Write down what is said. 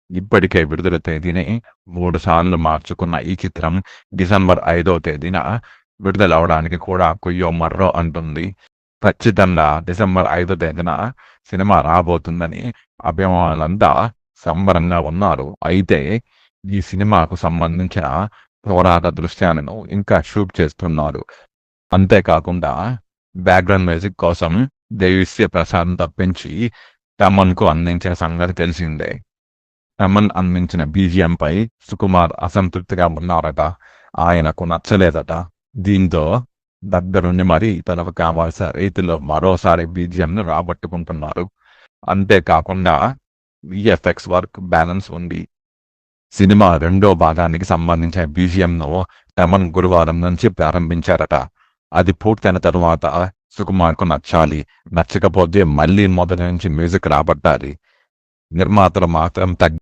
ఇప్పటికే విడుదల తేదీని 3 సార్లు మార్చుకున్న ఈ చిత్రం డిసెంబర్ 5వ తేదీన విడుదలవడానికి కూడా కుయ్యో మర్రో అంటుంది. ఖచ్చితంగా డిసెంబర్ 5వ తేదీన సినిమా రాబోతుందని అభిమానులంతా సంబరంగా ఉన్నారు. అయితే ఈ సినిమాకు సంబంధించిన పోరాట దృశ్యాలను ఇంకా షూట్ చేస్తున్నారు. అంతేకాకుండా బ్యాక్‌గ్రౌండ్ మ్యూజిక్ కోసం దేవిశ్రీ ప్రసాద్‌ని తప్పించి తమన్‌కు అందించిన సంగతి తెలిసిందే. తమన్ అందించిన బీజీఎంపై సుకుమార్ అసంతృప్తిగా ఉన్నారట. ఆయనకు నచ్చలేదట. దీంతో దగ్గరుండి మరీ తనకు కావాల్సిన రీతిలో మరోసారి బీజీఎంను రాబట్టుకుంటున్నారు. అంతేకాకుండా వీఎఫ్ఎక్స్ వర్క్ బ్యాలెన్స్ ఉంది. సినిమా రెండో భాగానికి సంబంధించిన బీజీఎంను తమన్ గురువారం నుంచి ప్రారంభించారట. అది పూర్తయిన తరువాత సుకుమార్కు నచ్చాలి. నచ్చకపోతే మళ్ళీ మొదటి నుంచి మ్యూజిక్ రాబట్టాలి. నిర్మాతలు మాత్రం